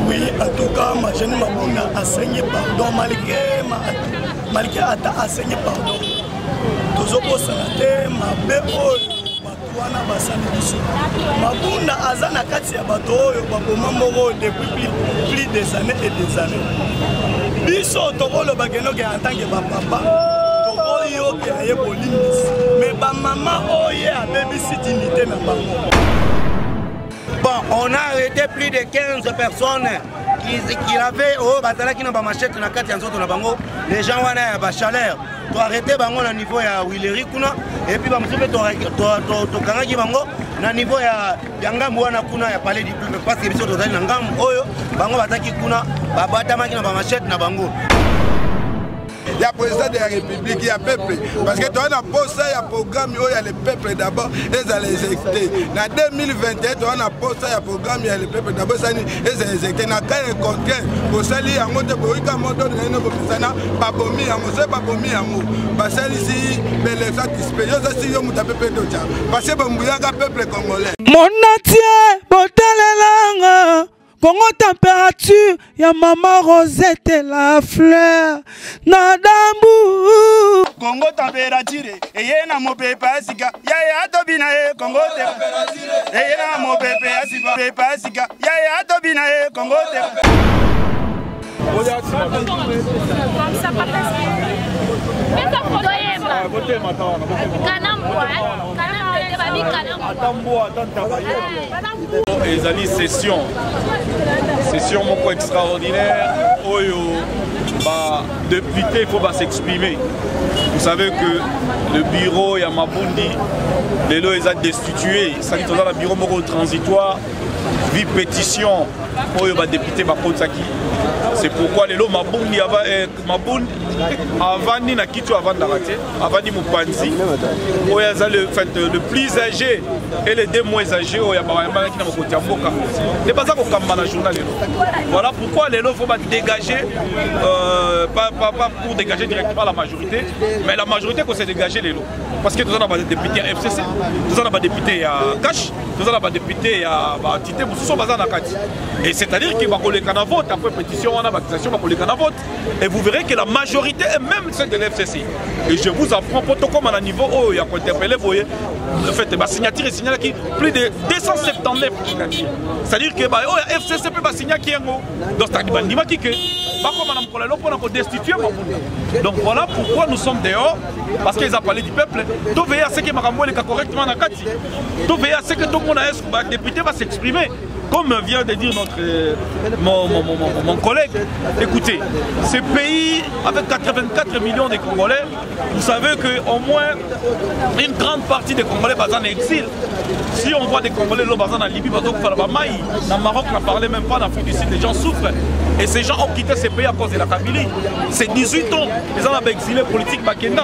Oui, en tout cas, ma jeune Mabunda a saigné pardon, malgré a saigné pardon. Toujours pour s'arrêter, ma béole, Batouana Bassani Bissou. Mabunda a zana katia batoyo, Babomamoro depuis plus des années et des années. Bissou, Toro le bageno qui en tant que papa. Mais ma maman oye a baby-sit unité na bango. Bon, on a arrêté plus de 15 personnes qui avaient au batala qui n'a pas machette na kati yanzo na bango. Les gens wana ba chaleur. To arrêter bango na niveau ya Willery kuna et puis ba msupe to kangaki bango na niveau ya ngambu wana kuna ya palais du peuple parce que biso tozali na ngambu oyo bango bataki kuna ba batamaki na ba machette na bango. Il y a le président de la République, il y a le peuple. Parce que tu as un poste, il y a un programme, il y a le peuple d'abord, et ils allaient éjecter. En 2021, tu as un poste, il y a un programme, il y a le peuple d'abord, ils allaient éjecter. Il y a un contrat, pour ça, il y a un monte, pour il y a un monte, il y a un monte, il y a un monte, il y a un monte, il y a un monte, parce que ici, les satisfaits, je sais si il y a un peuple d'autre. Parce que il y a un peuple congolais. Mon atier, botalelanga. Congo température, ya maman Rosette la fleur, Nadambu. Congo température, et yena mo pepe asika, ya tobina Congo température, et yena mo pepe asika, ya tobina Congo Les amis, session moko extraordinaire. Oyo, député, il faut s'exprimer. Vous savez que le bureau Yamabundi, les lois les a destitués. Ça dit dans le bureau moko transitoire, vie pétition. Oyo député Bakonzaki. C'est pourquoi les lois Mabundi avant ni na kitu avant d'arrêter, avant ni Mupanzi. Oyo le plus âgé et les deux moins âgés oyo ba qui na côté mboka. Les pas ça ko kamba na journal. Voilà pourquoi les lois faut dégager pas pour dégager directement la majorité, mais la majorité qu'on s'est dégagé les lois. Parce que nous avons des députés à FCC, nous avons des députés à Cash, nous avons des députés à Tité, nous sommes basés dans Kati. Et c'est-à-dire qu'il va coller qu'un vote, après pétition, on a vaccination, va coller qu'un vote. Et vous verrez que la majorité est même celle de l'FCC. Et je vous apprends, comme à un niveau où il y a interpellé, vous voyez, en fait, ma signature est signalée qui plus de 279 signatures. C'est-à-dire que la FCC peut signer qui est un mot. Donc, c'est un qui est donc voilà pourquoi nous sommes dehors, parce qu'ils ont parlé du peuple. Tout veiller à ce que Marambo est correctement dans Kati. Tout veiller à ce que tout le monde a député va s'exprimer. Comme vient de dire mon collègue, écoutez, ce pays avec 84 millions de Congolais, vous savez qu'au moins une grande partie des Congolais basés en exil. Si on voit des Congolais basés en Libye, dans le Maroc, on n'a parlé même pas d'Afrique du Sud, les gens souffrent. Et ces gens ont quitté ces pays à cause de la Kabylie. C'est 18 ans, les gens ont exilé politique Bakenda.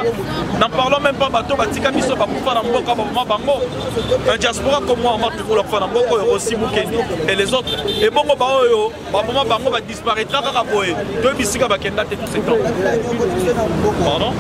N'en parlons même pas, Bato, Batika, Miso, Bakoufa, Namboka, Bango. Un diaspora comme moi, Marc, pour leur faire Namboka, aussi Moukeni et les autres. Et Bongo Baoyo, Bango va disparaître à Raboé. Deux Bissika Bakenda, tout ces temps. Pardon?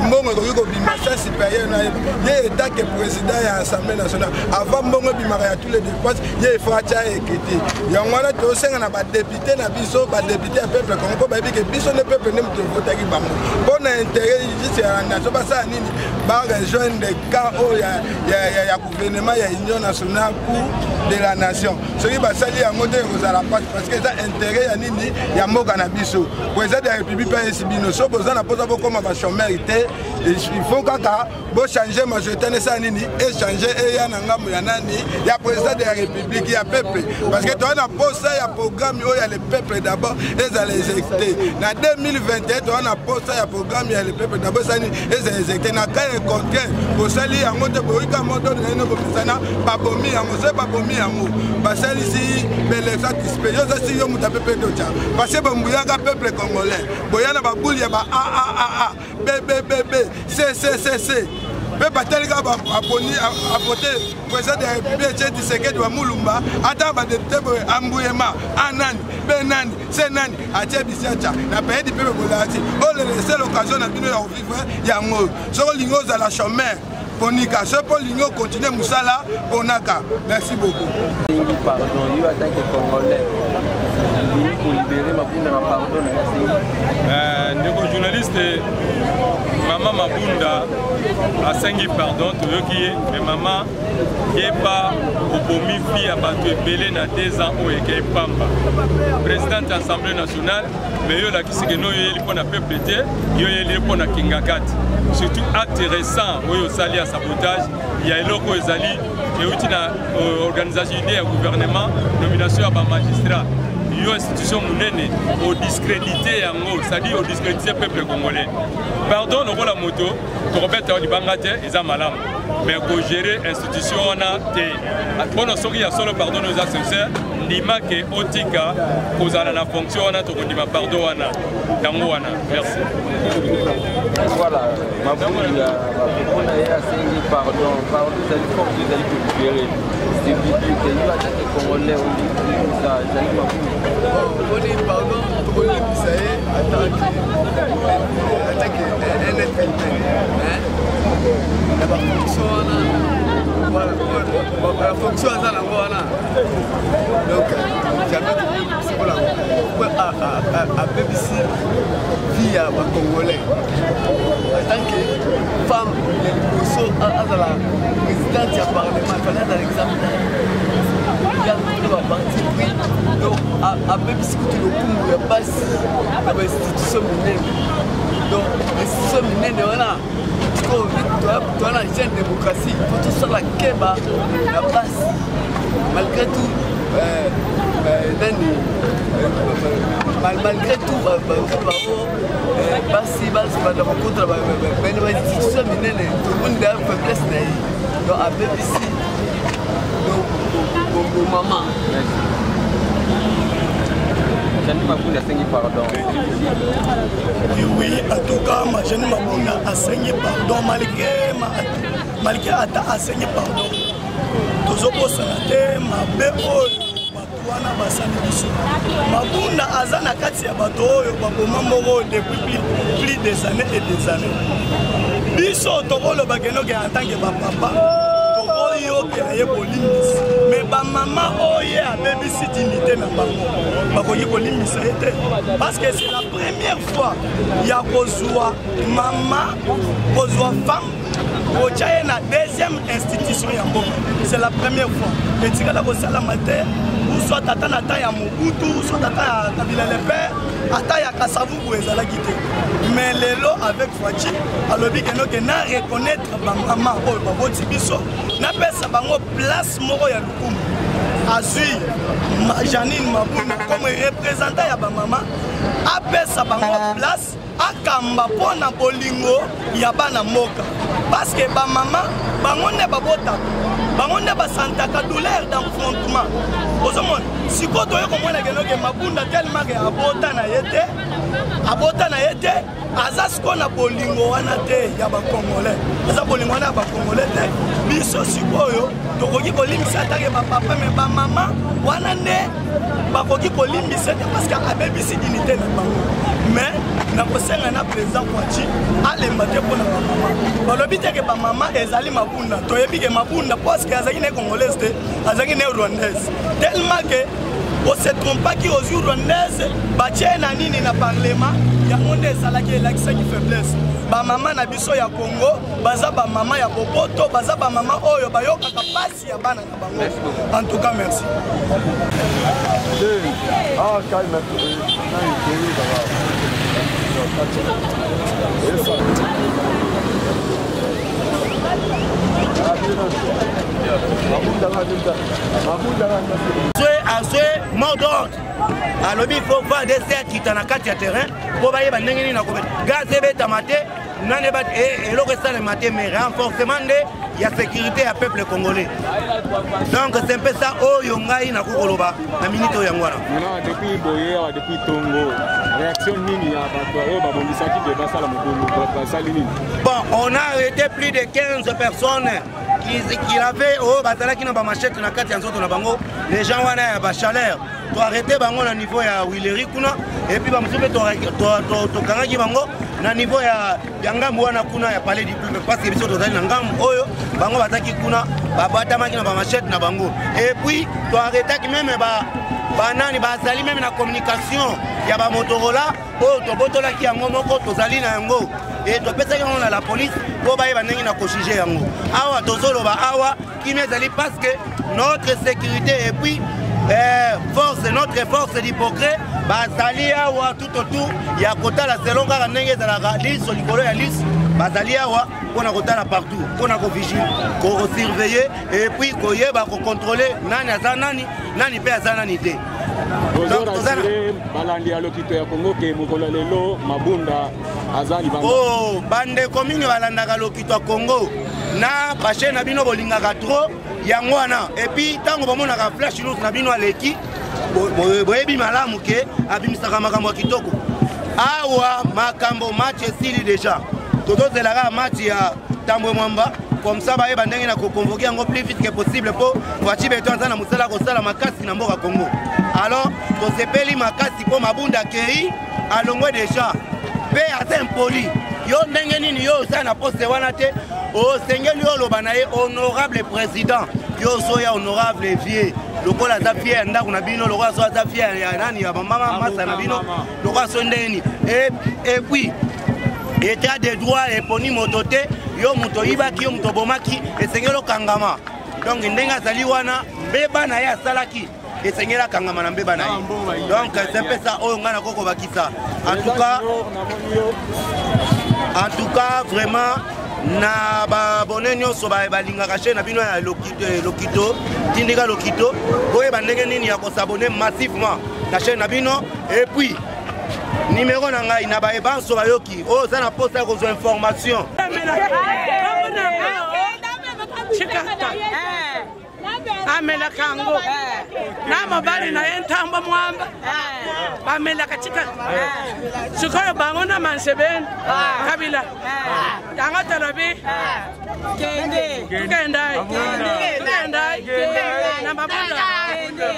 Mbongo ko bimasa supérieur na ye état que président ya Assemblée nationale avant mbongo bimaka ya tous les dépenses ye facha ekiti yango na to senga na ba député na biso ba député ya peuple Congo ba biki biso ne peuple ne mto votaki bango bona intérêt juste ya nation ba sa nini ba rejoindre des cas ya gouvernement ya union nationale pour de la nation ce qui va salir yango de kozala parce que ça intérêt ya nini ya mboka na biso président de la république pa esibino so bozana poza bokoma bachômeur te il faut kaka bochanger majorité nesa nini échanger eya na ngambo ya nani ya président de la république ya peuple parce que toana posa ya programme oyo ya le peuple d'abord ezala exécuté na 2021 toana posa ya programme ya le peuple d'abord sani ezala exécuté na cas contraire bosali yango te boyika moto na bopesana babomi yango se babomi yango basali si l'élection dispérieux si yo muta peuple docha parce que bambuyaka peuple congolais boyana babuli ya ba a bb c pe batelika aboni apote président de la république Tchèque Tshisekedi wa Mulumba ata ba député ambuyema anani benani senani atie bisiacha na pays du peuple bolati o le laisser l'occasion na bino ya vivre yango soko lingo za la chômeur Ponika, ce pour l'Union continue Moussala, Ponaka. Merci beaucoup. Pardon, il attaque les Congolais. Pour libérer Mabunda, pardon. Ndeko journaliste, Maman Mabunda a cinq pardon, tout le qui est, mais maman n'est pas au bomi fille à battre belé na 2 ans où est Pamba. Présidente de l'Assemblée nationale, mais il y a qui c'est que nous y a le peuple été, il y a le Kingakat. Surtout acte récent où il y a un sabotage, il y a un loco Zali, et il y a une organisation du gouvernement, nomination à un magistrat. Il y a une institution mounene au discrédité, c'est-à-dire au discrédité du peuple congolais. Pardon, nous avons la moto, pour remettre les bangate, ils ont malade. Mais pour gérer l'institution, on a été. Bon, on a solo pardon aux associés, Nima que Otika, pour la fonction, on a tout dit pardon, merci. Voilà, ma boule, on a essayé pardon, vous allez récupérer. C'est public, il y a des Congolais, on dit ça, on dit pardon, on dit ça y est, attaque un être humain. La fonction à la donc jamais c'est pour la BBC vie à Congolais en tant que femme à la présidente du Parlement il fallait dans l'examen il y a un parti pris donc à BBC que le coup il passe à l'institution mineure donc l'institution mineure voilà dans la jeune démocratie, il faut tout ça la Keba, la base. Malgré tout, malgré tout, l'institution mineure, tout le monde a une faiblesse. Donc, à BBC, donc, maman. Oui, en tout cas, ma jeune Mabunda a saigné pardon, malgré a saigné pardon. Tous au sénateur, ma béole, ma touana basani biso. Mabunda azana kati ya bato oyo bakoma moko depuis plus des années et des années. Biso tokolo bakeno ke en tant que papa. Mais ma maman oye a BBC dignité na bango bakoki kolimisa ete parce que c'est la première fois ya kozwa maman kozwa femme ochaye na deuxième institution ya mboka c'est la première fois etikala kosala mate ou soit tata na ta ya Mobutu ou soit tata ya Kabila le père ata ya Kasavubu ezalaki te mais lelo avec Fachi alobi keno ke na reconnaître ba maman oyo baboti biso na pesa bango place moko ya lukumu azui Janine Mabunda comme représentant ya ba maman apesa bango place akamba pona bolingo ya bana moka parce que ba maman bango ne babota bango ne basantaka douleur d'enfrontement ozomona sikoto yo komona kenoke Mabunda tellement que abota na yete aza siko na bolingo wana te ya ba Congolais aza bolingo wana ba Congolais te biso sikoyo tokoki kolimisa atake ba papa mais ba mama wana ne bakoki kolimisa te parce que abebisi dignité na bango mais na kosenga na président Kwachi alemba te pona ba mama balobi te ke ba mama ezali Mabunda toyebi ke Mabunda parce que azaki ne congolaise te azaki ne rwandaise tellement que on se trompe pas qui aux rwandaises batie na nini na parlement ya monde ezalaki elakisa ki faiblesse ba mama na biso ya Congo baza ba mama ya Boboto baza ba mama oyo bayokaka pasi ya bana na bango en tout cas merci azwe mot d'ordre alobi faut va dessert kita na kati ya terrain po bayeba ndenge nini nakobeta gaz ebetama te nane bat eloko esalema te mais renforcement nde ya sécurité ya peuple congolais. Donc c'est un peu ça oyo ngai nakokoloba na minute oyo yango wana. Depuis boye depuis Tongo réaction nini ya bato oyo babondisaki de basala mokolo basali nini? Bon, on a arrêté plus de 15 personnes qui avaient au bazalaki na ba machette na kati ya nzoto na bango. Les gens wana ya ba chaleur to arrêté bango na niveau ya Willery kuna et puis ba musupe to kangaki bango na niveau ya ngambo wana kuna ya palais du peuple parce que biso tozali na ngambo oyo bango bataki kuna babatamaki na ba machette na bango et puis to arrêtaki même banani bazali même na communication ya ba Motorola oyo tobotolaki yango moko tozali na yango et topesaki yango na la police po bayeba ndenge na kojuge yango awa tozoloba awa kimi ezali parce que notre sécurité et puis notre force d'hypocrite bazali awa tout autour ya kotala selon kaka ndenge ezalaka liso likolo ya liso bazali awa mpona kotala partout mpona kovigile kosurveiller et puis koyeba kocontrôler nani aza nani nani mpe aza nani te. balandi ya lokito ya Congo ke mokolo lelo Mabunda aza libanda oh bandeko mingi balandaka lokito ya Congo na bashe na bino bolingaka trop yango wana et puis ntango bamonaka flash news na bino aleki boyebi malamu ke abimisaka makambo ya kitoko awa makambo match esili déjà totozelaka match ya Tambwe Mwamba comme ça bayeba ndenge na koconvoquer yango plus vite que possible po voici beto aza na mosala kosala makasi na mboka Congo. Alors tosepeli makasi po Mabunda kei alongwe déjà pe aza impoli yo ndenge nini yo oza na poste wana te osengeli oloba na ye honorable président yo soya honorable vieux lokola aza fier ya ndako na bino lokola so aza fier ya nani ya mama masa na bino lokola so ndeni et puis état de droit eponi moto te yo moto yibaki yo moto bomaki esengeli okangama donc ndenge azali wana mbeba na ye asalaki esengeli akangama na mbeba na ye donc c'est un peu ça oyo ngai nakoko bakisa en tout cas vraiment na babone nyonso balingaka chaîne na bino ya lokito tindika lokito boyeba ndenge nini ya kosabone massivement na chaîne na bino et puis numéro na ngai na bayebanso bayoki oyo oza na poste ya kozwa information amela kango na mobali na ye ntambo mwamba bamelaka chika sikoyo bango na mansebeni kabila yango tolobi tukendai na Mabunda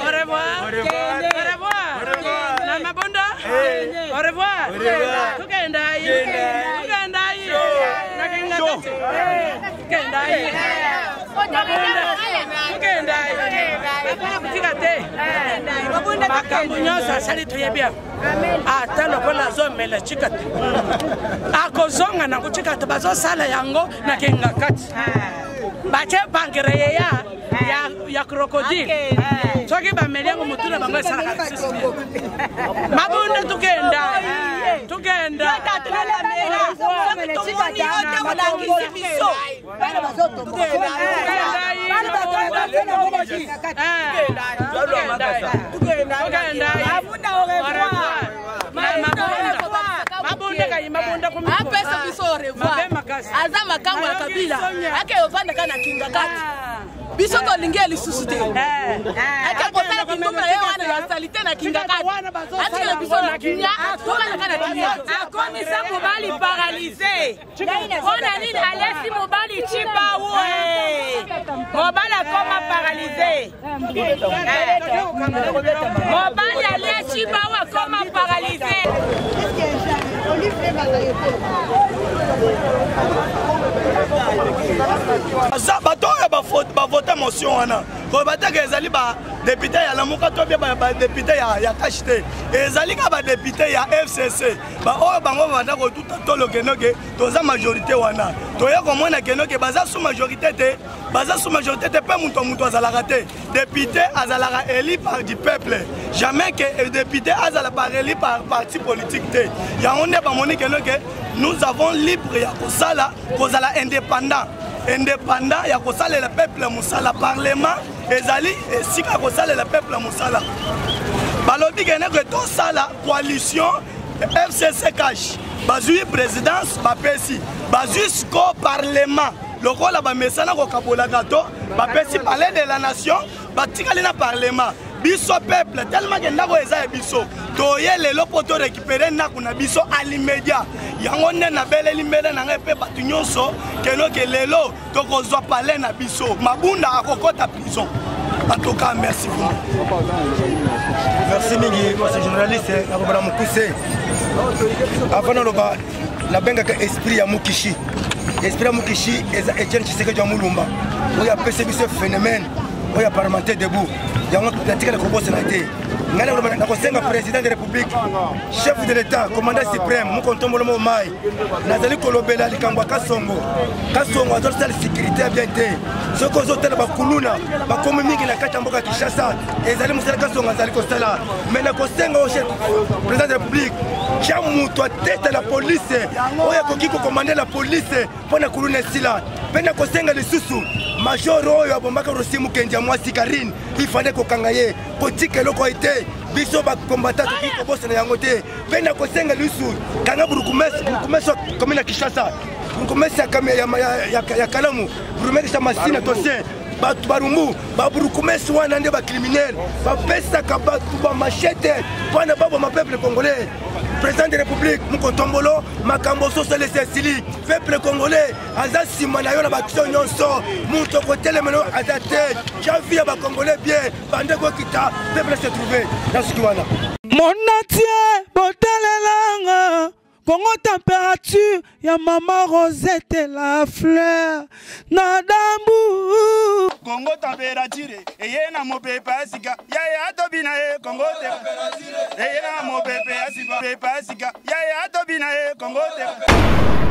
au revoir na Mabunda au revoir tukendai na kingati tukendai makambo nyonso asali toyebia ata lokola azomela chika te akozonga nango chika te bazosala yango na kenga kati bache bangere ya krokodile soki bameli yango motuna bango esalaka Mabunda tukenda apesa biso au revoir aza makambo ya kabila ake ovanda kana kinga kati biso tolingi lisusu te ake kotala kindumba ye wana ya salite na kinga kati ati biso na kinga tobana kana kinga akomisa mobali paralysé ona nini alesi mobali chipa we mobali akoma paralysé mobali alesi chipa we akoma paralysé bato oyo bavote motion wana koyo bataka ezali badepute ya lamuka to bie badepute ya kashi te ezali ka badepute ya FCC oyo bango banda kotuta tolo kenoke toza majorité wana toya komona kenoke baza su majorité te baza sous majorité te pe mutu azalaka te député azalaka élu par du peuple jamais que député azala par élu par parti politique te yango nde bamoni keno ke nous avons libre ya kosala kozala indépendant ya kosalela peuple mosala parlement ezali esika kosalela peuple mosala balobi kene ke tosala coalition FCC cash bazui présidence bapesi bazui siko parlement lokola bamesana kokabola gato bapesi palais de la nation batikali na parlement biso peuple tellement que ndako eza ya biso toye lelo po to récupérer ndako na biso à l'immédiat yango nde na beleli mbele na ngai mpe bato nyonso keno ke lelo tokozwa palais na biso mabunda akokota prison. En tout cas, merci beaucoup. Merci mingi, monsieur journaliste, Abobara Mukuse. Avant la benga esprit ya Mukishi. Esprit ya Mukishi est Etienne Tshisekedi Mulumba. Il y a percébi ce phénomène, il y a parlementaire debout. Il y a un tika de Kobo Sénaté. Le président de la République, chef de l'État, commandant suprême, Mukontombo Lomo Mai, Nazali Kolobela, Likangwa Kasongo, Kasongo, a donné la sécurité à bien été. Ce que vous avez Bakuluna, Bakomimi, la Katamboka Kishasa, et Zali Moussala Kasongo, Zali Kostala, mais la Kostengo, chef président de la République, Jamou, toi, tête à la police, Oya Kokiko, commander la police, pour la Kuluna Sila, Pena Kostenga les Soussou, Major Oyo, Bombaka Rosimu Kendia, moi, Sikarine, il fallait qu'on kangaye, Kotike Loko été. Biso ba combattant qui commence na yangote pena ko senga lusu kanga burukumeso comme na Kishasa burukumeso ya Kalamu burukumeso masina tose batu barumbu ba burukumeso wana nde ba criminel ba pesa ka batu ba machete wana babo ma peuple congolais président de la République Mukontombolo makambo social sesili peuple congolais azasi mana yo na ba kiso nyonso muto ko telemeno azate javi ba congolais bien bande ko kita peuple se trouver dans ce kiwana monatie botalelanga Congo température ya maman Rosette la fleur Nadambu Congo température eye na mopepe asika ya tobina e Congo température eye na mopepe asika ya tobina e Congo température